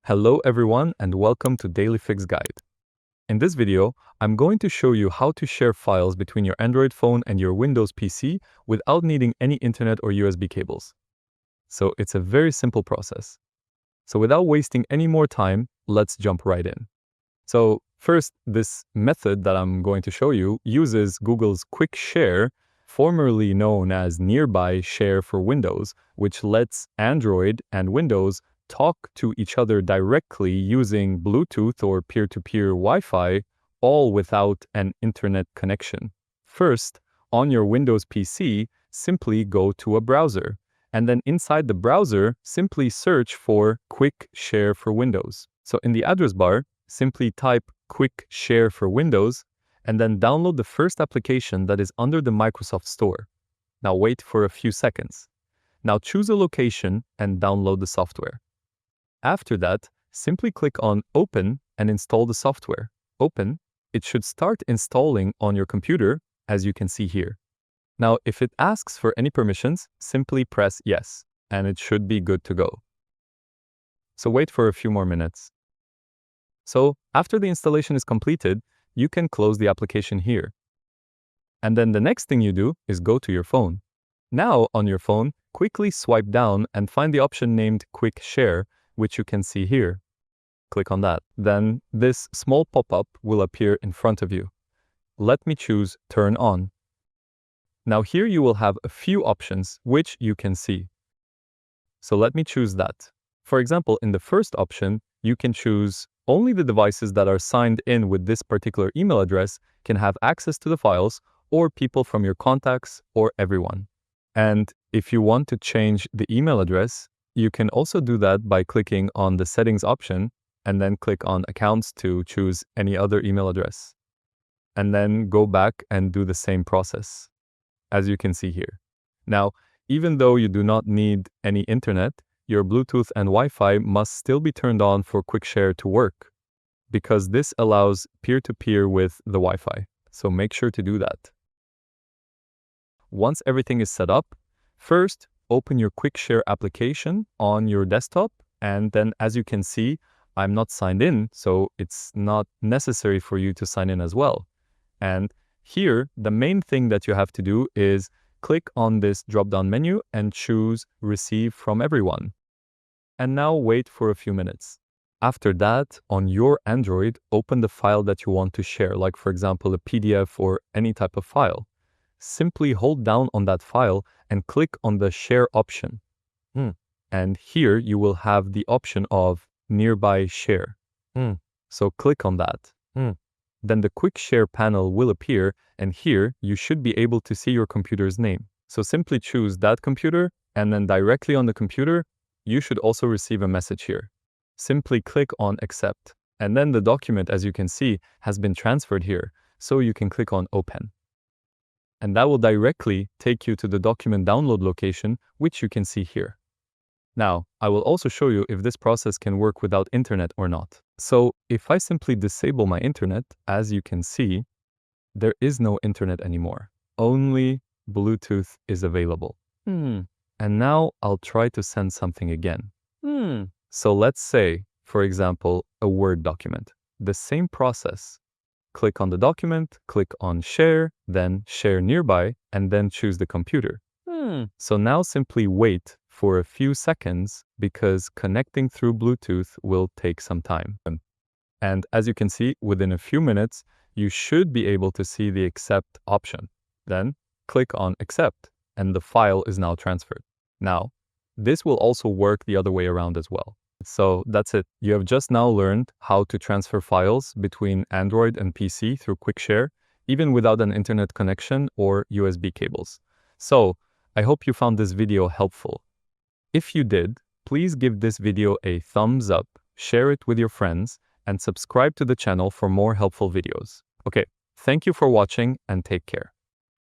Hello everyone and welcome to Daily Fix Guide. In this video, I'm going to show you how to share files between your Android phone and your Windows PC without needing any internet or USB cables. So it's a very simple process. So without wasting any more time, let's jump right in. So first, this method that I'm going to show you uses Google's Quick Share, formerly known as Nearby Share for Windows, which lets Android and Windows talk to each other directly using Bluetooth or peer-to-peer Wi-Fi, all without an internet connection. First, on your Windows PC, simply go to a browser, and then inside the browser, simply search for Quick Share for Windows. So in the address bar, simply type Quick Share for Windows, and then download the first application that is under the Microsoft Store. Now wait for a few seconds. Now choose a location and download the software. After that, simply click on Open and install the software. Open, it should start installing on your computer, as you can see here. Now, if it asks for any permissions, simply press Yes, and it should be good to go. So wait for a few more minutes. So after the installation is completed, you can close the application here. And then the next thing you do is go to your phone. Now, on your phone, quickly swipe down and find the option named Quick Share, which you can see here. Click on that. Then this small pop-up will appear in front of you. Let me choose Turn On. Now here you will have a few options which you can see. So let me choose that. For example, in the first option, you can choose only the devices that are signed in with this particular email address can have access to the files, or people from your contacts, or everyone. And if you want to change the email address, you can also do that by clicking on the Settings option and then click on Accounts to choose any other email address. And then go back and do the same process, as you can see here. Now, even though you do not need any internet, your Bluetooth and Wi-Fi must still be turned on for Quick Share to work, because this allows peer-to-peer with the Wi-Fi. So make sure to do that. Once everything is set up, first, open your Quick Share application on your desktop, and then as you can see, I'm not signed in, so it's not necessary for you to sign in as well. And here, the main thing that you have to do is click on this drop-down menu and choose Receive from Everyone. And now wait for a few minutes. After that, on your Android, open the file that you want to share, like for example, a PDF or any type of file. Simply hold down on that file and click on the Share option. And here you will have the option of Nearby Share. So click on that. Then the Quick Share panel will appear, and here you should be able to see your computer's name. So simply choose that computer, and then directly on the computer, you should also receive a message here. Simply click on Accept, and then the document, as you can see, has been transferred here, so you can click on Open. And that will directly take you to the document download location, which you can see here. Now, I will also show you if this process can work without internet or not. So if I simply disable my internet, as you can see, there is no internet anymore. Only Bluetooth is available. And now I'll try to send something again. So let's say, for example, a Word document. The same process. Click on the document, click on Share, then Share Nearby, and then choose the computer. So now simply wait for a few seconds because connecting through Bluetooth will take some time. And as you can see, within a few minutes, you should be able to see the Accept option. Then click on Accept, and the file is now transferred. Now, this will also work the other way around as well. So that's it. You have just now learned how to transfer files between Android and PC through Quick Share, even without an internet connection or USB cables. So I hope you found this video helpful. If you did, please give this video a thumbs up, share it with your friends, and subscribe to the channel for more helpful videos. Okay, thank you for watching and take care.